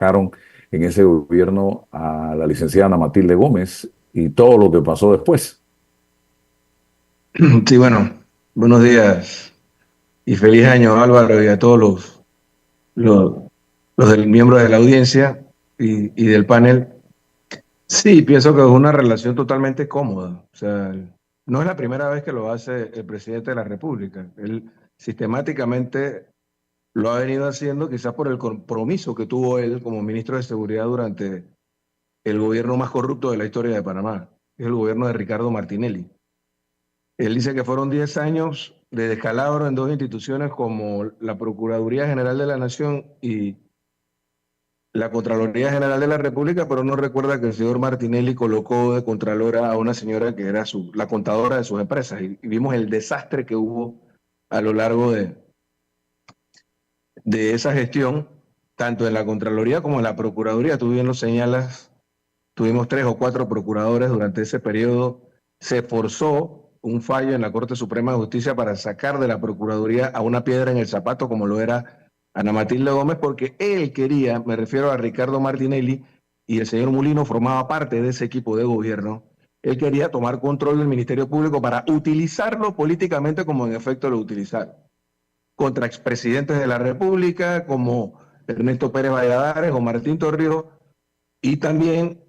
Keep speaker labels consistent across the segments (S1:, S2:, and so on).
S1: sacaron en ese gobierno a la licenciada Ana Matilde Gómez y todo lo que pasó después.
S2: Sí, bueno, buenos días y feliz año, Álvaro, y a todos los, los del miembros de la audiencia y del panel. Sí, pienso que es una relación totalmente cómoda. O sea, no es la primera vez que lo hace el presidente de la República. Él sistemáticamente lo ha venido haciendo, quizás por el compromiso que tuvo él como ministro de Seguridad durante el gobierno más corrupto de la historia de Panamá, que es el gobierno de Ricardo Martinelli. Él dice que fueron 10 años de descalabro en dos instituciones como la Procuraduría General de la Nación y la Contraloría General de la República, pero no recuerda que el señor Martinelli colocó de Contralora a una señora que era la contadora de sus empresas. Y vimos el desastre que hubo a lo largo de esa gestión, tanto en la Contraloría como en la Procuraduría. Tú bien lo señalas, tuvimos 3 o 4 procuradores durante ese periodo. Se forzó un fallo en la Corte Suprema de Justicia para sacar de la Procuraduría a una piedra en el zapato como lo era Ana Matilde Gómez, porque él quería, me refiero a Ricardo Martinelli, y el señor Mulino formaba parte de ese equipo de gobierno, él quería tomar control del Ministerio Público para utilizarlo políticamente como en efecto lo utilizaron. Contra expresidentes de la República como Ernesto Pérez Valladares o Martín Torrijos, y también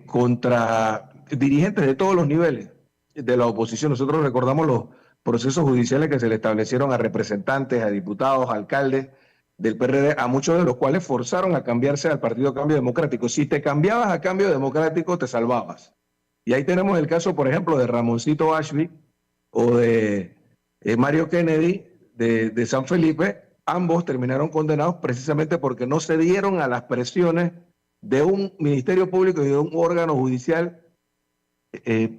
S2: contra dirigentes de todos los niveles de la oposición. Nosotros recordamos los procesos judiciales que se le establecieron a representantes, a diputados, a alcaldes del PRD, a muchos de los cuales forzaron a cambiarse al Partido Cambio Democrático. Si te cambiabas a Cambio Democrático, te salvabas. Y ahí tenemos el caso, por ejemplo, de Ramoncito Ashby o de Mario Kennedy de San Felipe. Ambos terminaron condenados precisamente porque no cedieron a las presiones de un ministerio público y de un órgano judicial eh,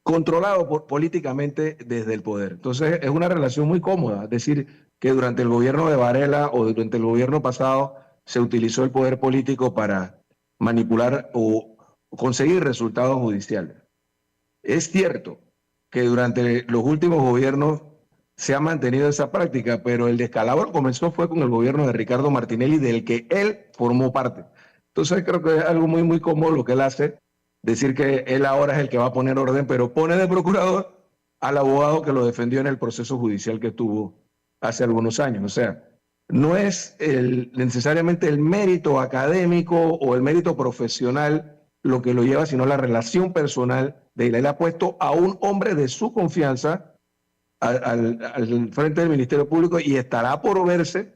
S2: controlado políticamente desde el poder. Entonces es una relación muy cómoda, es decir, que durante el gobierno de Varela o durante el gobierno pasado se utilizó el poder político para manipular o conseguir resultados judiciales. Es cierto que durante los últimos gobiernos se ha mantenido esa práctica, pero el descalabro comenzó fue con el gobierno de Ricardo Martinelli, del que él formó parte. Entonces creo que es algo muy, muy cómodo lo que él hace, decir que él ahora es el que va a poner orden, pero pone de procurador al abogado que lo defendió en el proceso judicial que tuvo hace algunos años. O sea, no es necesariamente el mérito académico o el mérito profesional lo que lo lleva, sino la relación personal de él. Él ha puesto a un hombre de su confianza al frente del Ministerio Público y estará por verse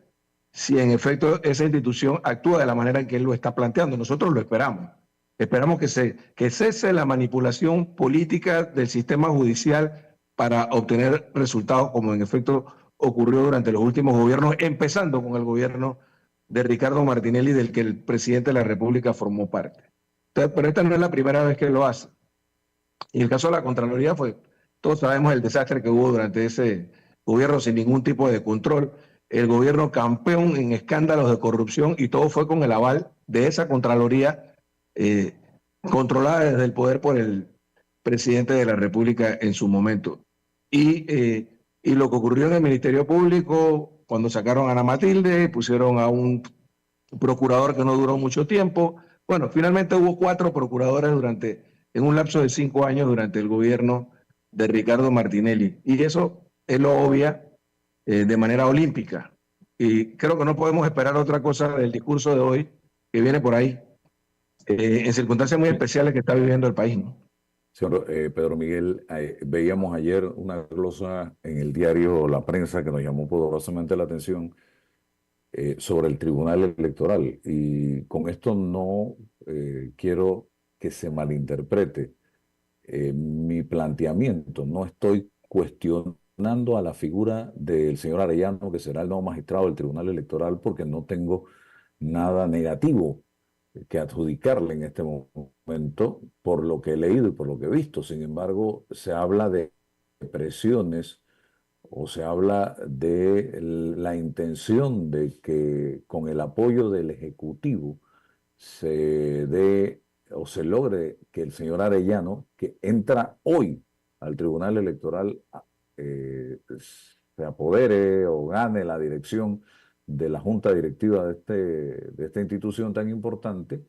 S2: si en efecto esa institución actúa de la manera en que él lo está planteando. Nosotros lo esperamos. Esperamos que cese la manipulación política del sistema judicial para obtener resultados como en efecto ocurrió durante los últimos gobiernos, empezando con el gobierno de Ricardo Martinelli, del que el presidente de la República formó parte. Entonces, pero esta no es la primera vez que lo hace. Y el caso de la Contraloría fue, todos sabemos el desastre que hubo durante ese gobierno sin ningún tipo de control. El gobierno campeón en escándalos de corrupción y todo fue con el aval de esa Contraloría eh, controlada desde el poder por el presidente de la República en su momento. Y lo que ocurrió en el Ministerio Público, cuando sacaron a Ana Matilde, pusieron a un procurador que no duró mucho tiempo. Bueno, finalmente hubo 4 procuradores en un lapso de 5 años durante el gobierno de Ricardo Martinelli. Y eso él lo obvia de manera olímpica. Y creo que no podemos esperar otra cosa del discurso de hoy que viene por ahí, en circunstancias muy especiales que está viviendo el país, ¿no?
S1: Señor Pedro Miguel, veíamos ayer una glosa en el diario La Prensa que nos llamó poderosamente la atención sobre el Tribunal Electoral. Y con esto no quiero que se malinterprete mi planteamiento. No estoy cuestionando a la figura del señor Arellano, que será el nuevo magistrado del Tribunal Electoral, porque no tengo nada negativo que adjudicarle en este momento por lo que he leído y por lo que he visto. Sin embargo, se habla de presiones o se habla de la intención de que con el apoyo del Ejecutivo se dé o se logre que el señor Arellano, que entra hoy al Tribunal Electoral, se apodere o gane la dirección de la junta directiva de esta institución tan importante,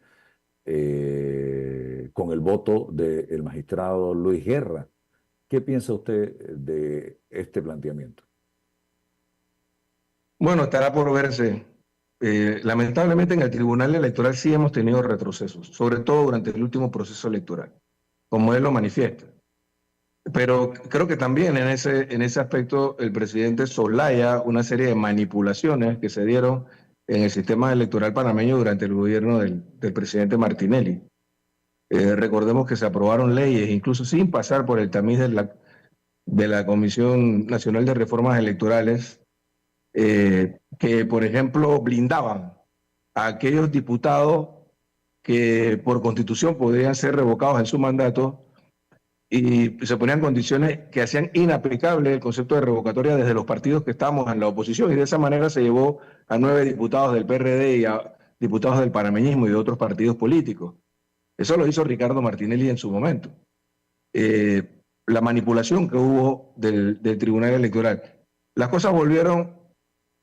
S1: con el voto del magistrado Luis Guerra. ¿Qué piensa usted de este planteamiento?
S2: Bueno, estará por verse. Lamentablemente en el Tribunal Electoral sí hemos tenido retrocesos, sobre todo durante el último proceso electoral, como él lo manifiesta. Pero creo que también en ese aspecto el presidente solaya una serie de manipulaciones que se dieron en el sistema electoral panameño durante el gobierno del presidente Martinelli. Recordemos que se aprobaron leyes, incluso sin pasar por el tamiz de la Comisión Nacional de Reformas Electorales, que, por ejemplo, blindaban a aquellos diputados que por constitución podrían ser revocados en su mandato y se ponían condiciones que hacían inaplicable el concepto de revocatoria desde los partidos que estábamos en la oposición, y de esa manera se llevó a 9 diputados del PRD y a diputados del panameñismo y de otros partidos políticos. Eso lo hizo Ricardo Martinelli en su momento. La manipulación que hubo del Tribunal Electoral. Las cosas volvieron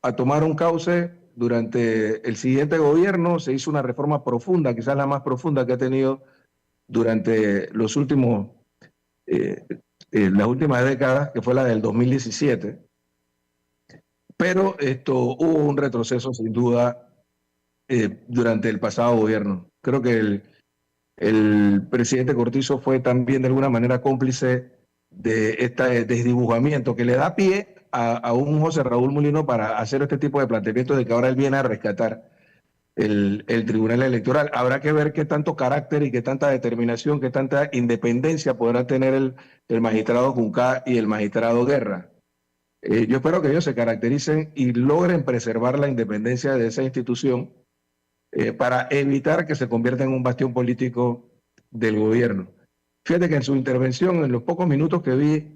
S2: a tomar un cauce durante el siguiente gobierno. Se hizo una reforma profunda, quizás la más profunda que ha tenido durante los últimos, las últimas décadas, que fue la del 2017. Pero hubo un retroceso sin duda durante el pasado gobierno. Creo que el presidente Cortizo fue también de alguna manera cómplice de este desdibujamiento que le da pie a un José Raúl Mulino para hacer este tipo de planteamientos de que ahora él viene a rescatar el Tribunal Electoral. Habrá que ver qué tanto carácter y qué tanta determinación, qué tanta independencia podrá tener el magistrado Juncá y el magistrado Guerra. Yo espero que ellos se caractericen y logren preservar la independencia de esa institución para evitar que se convierta en un bastión político del gobierno. Fíjate que en su intervención, en los pocos minutos que vi,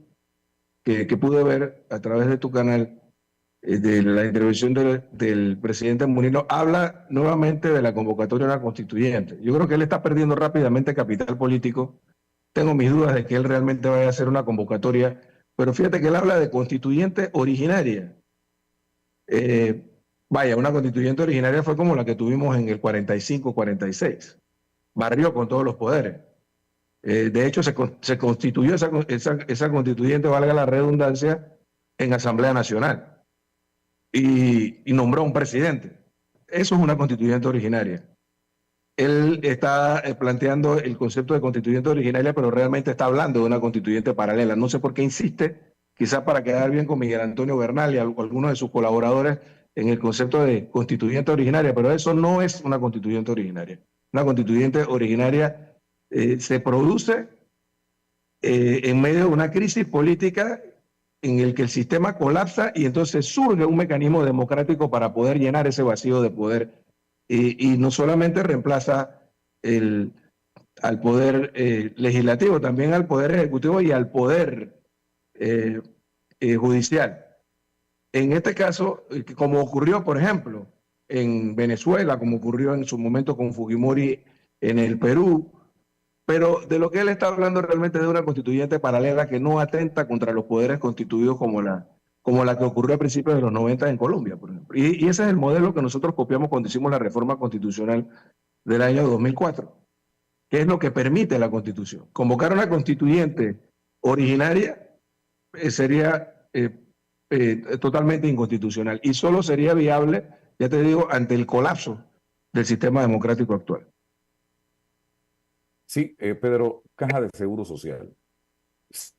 S2: que pude ver a través de tu canal, de la intervención del presidente Mulino, habla nuevamente de la convocatoria a la constituyente. Yo creo que él está perdiendo rápidamente capital político. Tengo mis dudas de que él realmente vaya a hacer una convocatoria, pero fíjate que él habla de constituyente originaria. Eh, Vaya, una constituyente originaria fue como la que tuvimos en el 45-46. Barrió con todos los poderes. De hecho, se constituyó esa constituyente, valga la redundancia, en Asamblea Nacional y nombró un presidente. Eso es una constituyente originaria. Él está planteando el concepto de constituyente originaria, pero realmente está hablando de una constituyente paralela. No sé por qué insiste, quizás para quedar bien con Miguel Antonio Bernal y algunos de sus colaboradores en el concepto de constituyente originaria, pero eso no es una constituyente originaria. Una constituyente originaria se produce en medio de una crisis política en el que el sistema colapsa y entonces surge un mecanismo democrático para poder llenar ese vacío de poder y no solamente reemplaza al poder legislativo, también al poder ejecutivo y al poder judicial. En este caso, como ocurrió, por ejemplo, en Venezuela, como ocurrió en su momento con Fujimori en el Perú, pero de lo que él está hablando realmente es de una constituyente paralela que no atenta contra los poderes constituidos como la que ocurrió a principios de los 90 en Colombia, por ejemplo. Y ese es el modelo que nosotros copiamos cuando hicimos la reforma constitucional del año 2004, que es lo que permite la Constitución. Convocar una constituyente originaria sería totalmente inconstitucional y solo sería viable, ya te digo, ante el colapso del sistema democrático actual.
S1: Sí, Pedro, Caja de Seguro Social,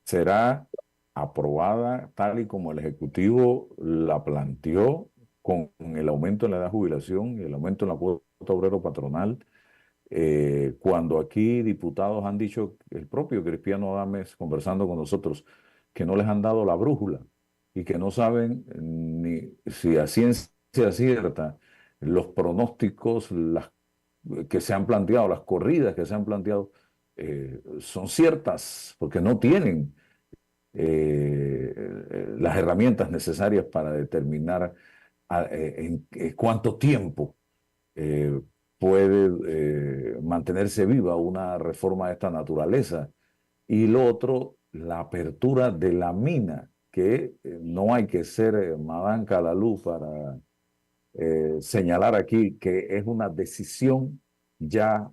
S1: ¿será aprobada tal y como el Ejecutivo la planteó con el aumento en la edad de jubilación y el aumento en la cuota obrero patronal? Cuando aquí diputados han dicho, el propio Cristiano Adames conversando con nosotros, que no les han dado la brújula y que no saben ni si a ciencia cierta los pronósticos que se han planteado, las corridas que se han planteado, son ciertas, porque no tienen las herramientas necesarias para determinar en cuánto tiempo eh, puede mantenerse viva una reforma de esta naturaleza. Y lo otro, la apertura de la mina, que no hay que ser Madame Calalú señalar aquí que es una decisión ya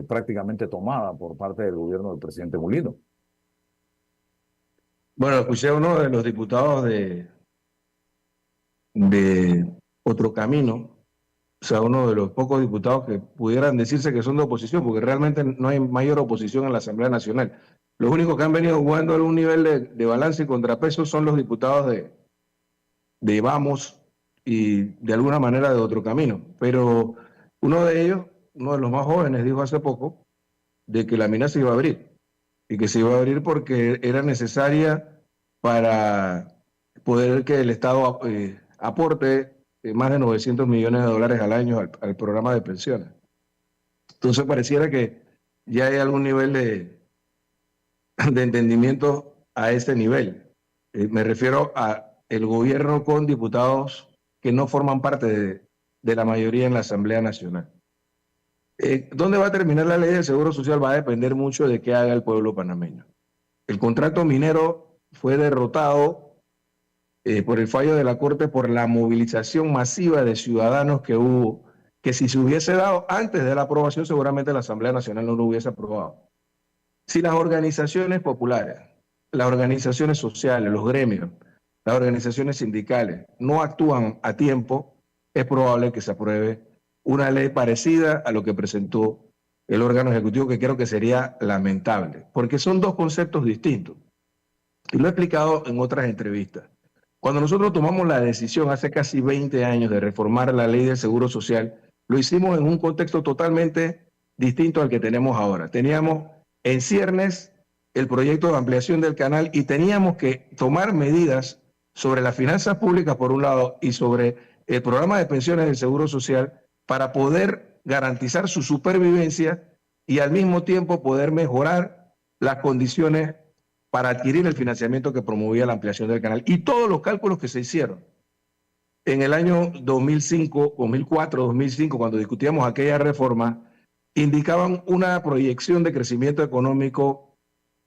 S1: prácticamente tomada por parte del gobierno del presidente Mulino.
S2: Bueno, escuché a uno de los diputados de Otro Camino, o sea, uno de los pocos diputados que pudieran decirse que son de oposición, porque realmente no hay mayor oposición en la Asamblea Nacional. Los únicos que han venido jugando a un nivel de balance y contrapeso son los diputados de Vamos y de alguna manera de Otro Camino. Pero uno de ellos, uno de los más jóvenes, dijo hace poco de que la mina se iba a abrir y que se iba a abrir porque era necesaria para poder que el Estado aporte más de 900 millones de dólares al año al programa de pensiones. Entonces pareciera que ya hay algún nivel de entendimiento a este nivel. Me refiero a el gobierno con diputados que no forman parte de la mayoría en la Asamblea Nacional. ¿Dónde va a terminar la ley del Seguro Social? Va a depender mucho de qué haga el pueblo panameño. El contrato minero fue derrotado por el fallo de la Corte por la movilización masiva de ciudadanos que hubo, que si se hubiese dado antes de la aprobación, seguramente la Asamblea Nacional no lo hubiese aprobado. Si las organizaciones populares, las organizaciones sociales, los gremios, las organizaciones sindicales no actúan a tiempo, es probable que se apruebe una ley parecida a lo que presentó el órgano ejecutivo, que creo que sería lamentable, porque son dos conceptos distintos. Y lo he explicado en otras entrevistas. Cuando nosotros tomamos la decisión hace casi 20 años de reformar la ley del Seguro Social, lo hicimos en un contexto totalmente distinto al que tenemos ahora. Teníamos en ciernes el proyecto de ampliación del canal y teníamos que tomar medidas sobre las finanzas públicas por un lado y sobre el programa de pensiones del Seguro Social para poder garantizar su supervivencia y al mismo tiempo poder mejorar las condiciones para adquirir el financiamiento que promovía la ampliación del canal. Y todos los cálculos que se hicieron en el año 2005, 2004, 2005, cuando discutíamos aquella reforma, indicaban una proyección de crecimiento económico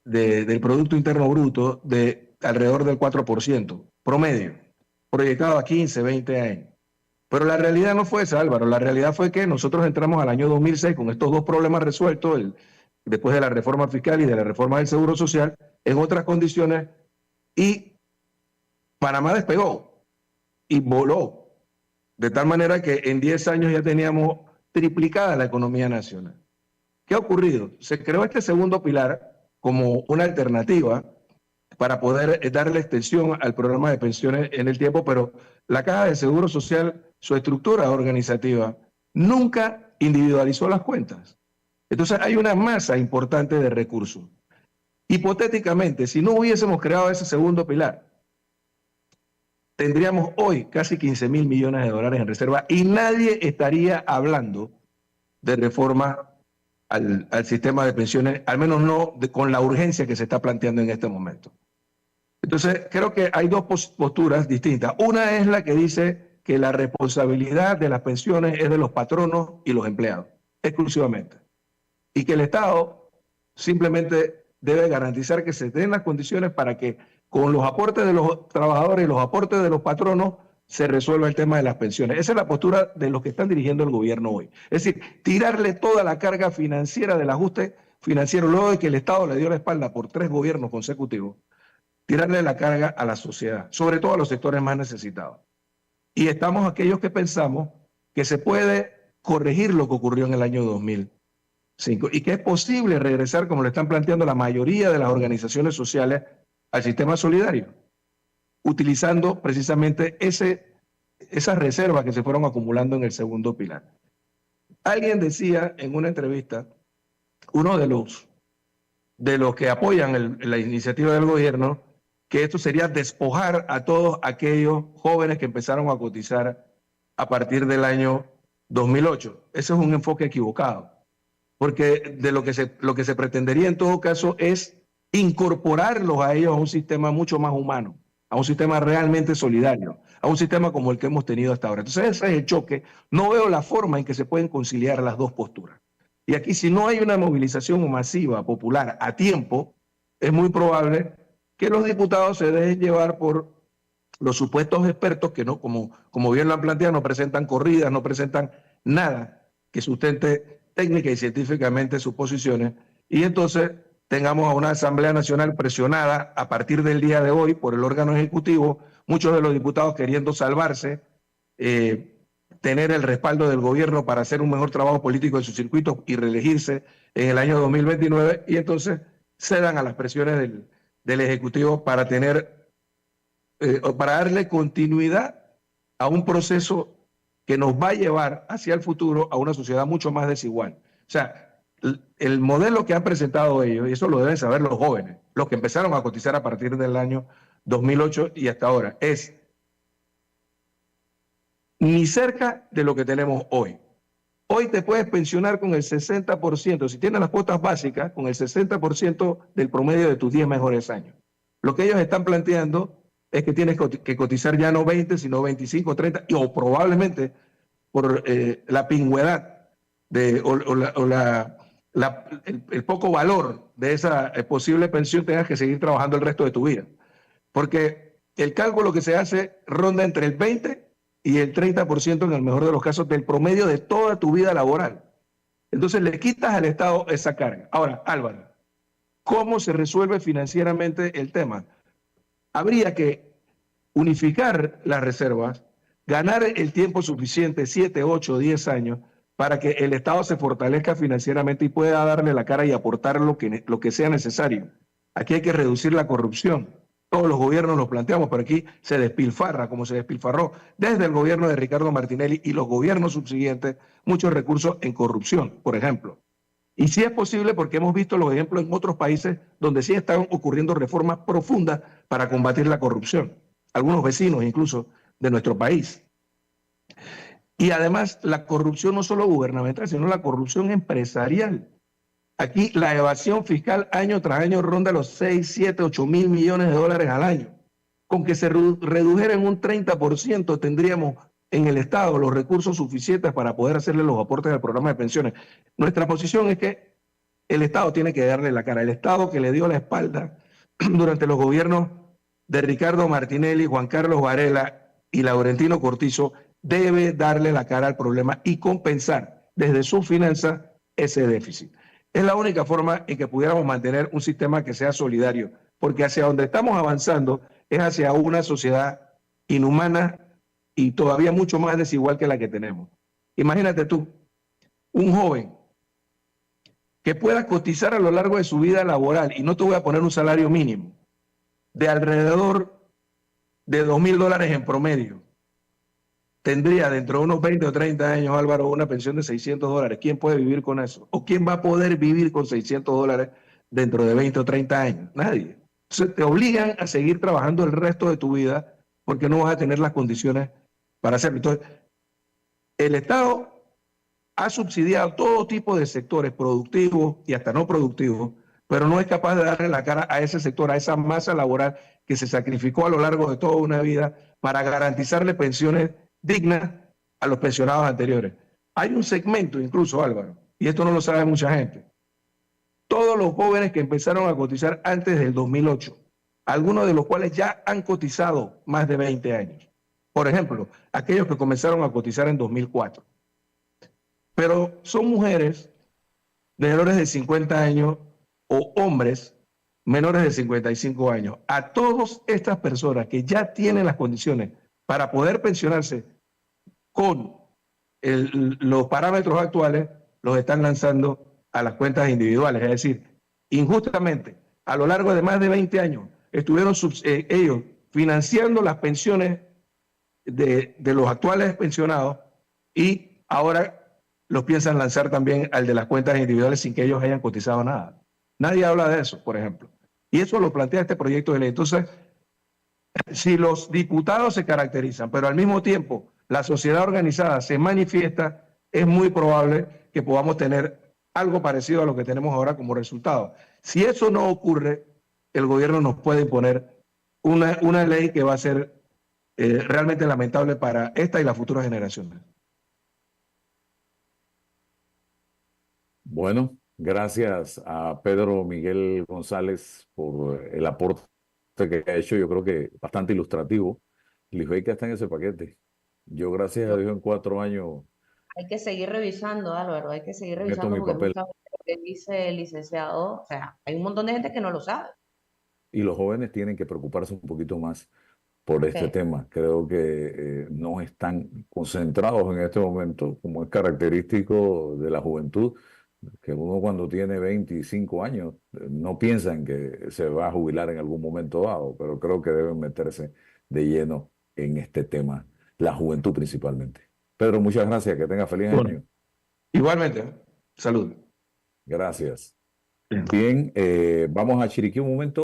S2: del Producto Interno Bruto de alrededor del 4%, promedio, proyectado a 15, 20 años. Pero la realidad no fue esa, Álvaro. La realidad fue que nosotros entramos al año 2006 con estos dos problemas resueltos, después de la reforma fiscal y de la reforma del Seguro Social, en otras condiciones, y Panamá despegó y voló, de tal manera que en 10 años ya teníamos triplicada la economía nacional. ¿Qué ha ocurrido? Se creó este segundo pilar como una alternativa para poder darle extensión al programa de pensiones en el tiempo, pero la Caja de Seguro Social, su estructura organizativa, nunca individualizó las cuentas. Entonces hay una masa importante de recursos. Hipotéticamente, si no hubiésemos creado ese segundo pilar, tendríamos hoy casi 15.000 millones de dólares en reserva y nadie estaría hablando de reforma al sistema de pensiones, al menos no con la urgencia que se está planteando en este momento. Entonces, creo que hay dos posturas distintas. Una es la que dice que la responsabilidad de las pensiones es de los patronos y los empleados, exclusivamente. Y que el Estado simplemente debe garantizar que se den las condiciones para que con los aportes de los trabajadores y los aportes de los patronos se resuelva el tema de las pensiones. Esa es la postura de los que están dirigiendo el gobierno hoy. Es decir, tirarle toda la carga financiera del ajuste financiero, luego de que el Estado le dio la espalda por 3 gobiernos consecutivos, tirarle la carga a la sociedad, sobre todo a los sectores más necesitados. Y estamos aquellos que pensamos que se puede corregir lo que ocurrió en el año 2005 y que es posible regresar, como lo están planteando la mayoría de las organizaciones sociales, al sistema solidario, utilizando precisamente esas reservas que se fueron acumulando en el segundo pilar. Alguien decía en una entrevista, uno de los que apoyan la iniciativa del gobierno, que esto sería despojar a todos aquellos jóvenes que empezaron a cotizar a partir del año 2008. Ese es un enfoque equivocado, porque de lo que se pretendería en todo caso es incorporarlos a ellos a un sistema mucho más humano, a un sistema realmente solidario, a un sistema como el que hemos tenido hasta ahora. Entonces ese es el choque. No veo la forma en que se pueden conciliar las dos posturas. Y aquí, si no hay una movilización masiva, popular, a tiempo, es muy probable que los diputados se dejen llevar por los supuestos expertos que no, como bien lo han planteado, no presentan corridas, no presentan nada que sustente técnica y científicamente sus posiciones, y entonces tengamos a una Asamblea Nacional presionada a partir del día de hoy por el órgano ejecutivo, muchos de los diputados queriendo salvarse, tener el respaldo del gobierno para hacer un mejor trabajo político en sus circuitos y reelegirse en el año 2029, y entonces cedan a las presiones del Ejecutivo para para darle continuidad a un proceso que nos va a llevar hacia el futuro a una sociedad mucho más desigual. O sea, el modelo que han presentado ellos, y eso lo deben saber los jóvenes, los que empezaron a cotizar a partir del año 2008 y hasta ahora, es ni cerca de lo que tenemos hoy. Hoy te puedes pensionar con el 60%, si tienes las cuotas básicas, con el 60% del promedio de tus 10 mejores años. Lo que ellos están planteando es que tienes que cotizar ya no 20, sino 25, 30, o probablemente por la pingüedad el poco valor de esa posible pensión, tengas que seguir trabajando el resto de tu vida. Porque el cálculo que se hace ronda entre el 20 y el 30% en el mejor de los casos del promedio de toda tu vida laboral. Entonces le quitas al Estado esa carga. Ahora, Álvaro, ¿cómo se resuelve financieramente el tema? Habría que unificar las reservas, ganar el tiempo suficiente, 7, 8, 10 años, para que el Estado se fortalezca financieramente y pueda darle la cara y aportar lo que sea necesario. Aquí hay que reducir la corrupción. Todos los gobiernos lo planteamos, pero aquí se despilfarra, como se despilfarró desde el gobierno de Ricardo Martinelli y los gobiernos subsiguientes, muchos recursos en corrupción, por ejemplo. Y sí es posible porque hemos visto los ejemplos en otros países donde sí están ocurriendo reformas profundas para combatir la corrupción. Algunos vecinos incluso de nuestro país. Y además la corrupción no solo gubernamental, sino la corrupción empresarial. Aquí la evasión fiscal año tras año ronda los 6, 7, 8 mil millones de dólares al año. Con que se redujera en un 30%, tendríamos en el Estado los recursos suficientes para poder hacerle los aportes al programa de pensiones. Nuestra posición es que el Estado tiene que darle la cara. El Estado que le dio la espalda durante los gobiernos de Ricardo Martinelli, Juan Carlos Varela y Laurentino Cortizo debe darle la cara al problema y compensar desde su finanza ese déficit. Es la única forma en que pudiéramos mantener un sistema que sea solidario, porque hacia donde estamos avanzando es hacia una sociedad inhumana y todavía mucho más desigual que la que tenemos. Imagínate tú, un joven que pueda cotizar a lo largo de su vida laboral, y no te voy a poner un salario mínimo, de alrededor de $2,000 en promedio, tendría dentro de unos 20 o 30 años, Álvaro, una pensión de $600. ¿Quién puede vivir con eso? ¿O quién va a poder vivir con $600 dentro de 20 o 30 años? Nadie. Entonces te obligan a seguir trabajando el resto de tu vida porque no vas a tener las condiciones para hacerlo. Entonces, el Estado ha subsidiado todo tipo de sectores productivos y hasta no productivos, pero no es capaz de darle la cara a ese sector, a esa masa laboral que se sacrificó a lo largo de toda una vida para garantizarle pensiones dignas a los pensionados anteriores. Hay un segmento incluso, Álvaro, y esto no lo sabe mucha gente. Todos los jóvenes que empezaron a cotizar antes del 2008, algunos de los cuales ya han cotizado más de 20 años. Por ejemplo, aquellos que comenzaron a cotizar en 2004. Pero son mujeres menores de 50 años o hombres menores de 55 años. A todas estas personas que ya tienen las condiciones para poder pensionarse con los parámetros actuales, los están lanzando a las cuentas individuales. Es decir, injustamente, a lo largo de más de 20 años, estuvieron ellos financiando las pensiones de los actuales pensionados y ahora los piensan lanzar también al de las cuentas individuales sin que ellos hayan cotizado nada. Nadie habla de eso, por ejemplo. Y eso lo plantea este proyecto de ley. Entonces, si los diputados se caracterizan, pero al mismo tiempo la sociedad organizada se manifiesta, es muy probable que podamos tener algo parecido a lo que tenemos ahora como resultado. Si eso no ocurre, el gobierno nos puede imponer una ley que va a ser realmente lamentable para esta y las futuras generaciones.
S1: Bueno, gracias a Pedro Miguel González por el aporte que ha hecho, yo creo que bastante ilustrativo Luis Vega está en ese paquete. Yo, gracias a
S3: Yo-
S1: Dios, en 4 años
S3: Hay que seguir revisando, Álvaro, hay que seguir
S1: meto
S3: revisando
S1: mi
S3: porque
S1: papel.
S3: justamente lo que dice el licenciado, o sea, hay un montón de gente que no lo sabe.
S1: Y los jóvenes tienen que preocuparse un poquito más por este
S3: Sí,
S1: tema. Creo que no están concentrados en este momento, como es característico de la juventud, que uno cuando tiene 25 años no piensa en que se va a jubilar en algún momento dado, pero creo que deben meterse de lleno en este tema, la juventud principalmente. Pedro, muchas gracias, que tenga feliz
S2: Bueno,
S1: año.
S2: igualmente, ¿eh? Salud.
S1: Gracias.
S2: Bien.
S1: Bien, vamos a Chiriquí un momento.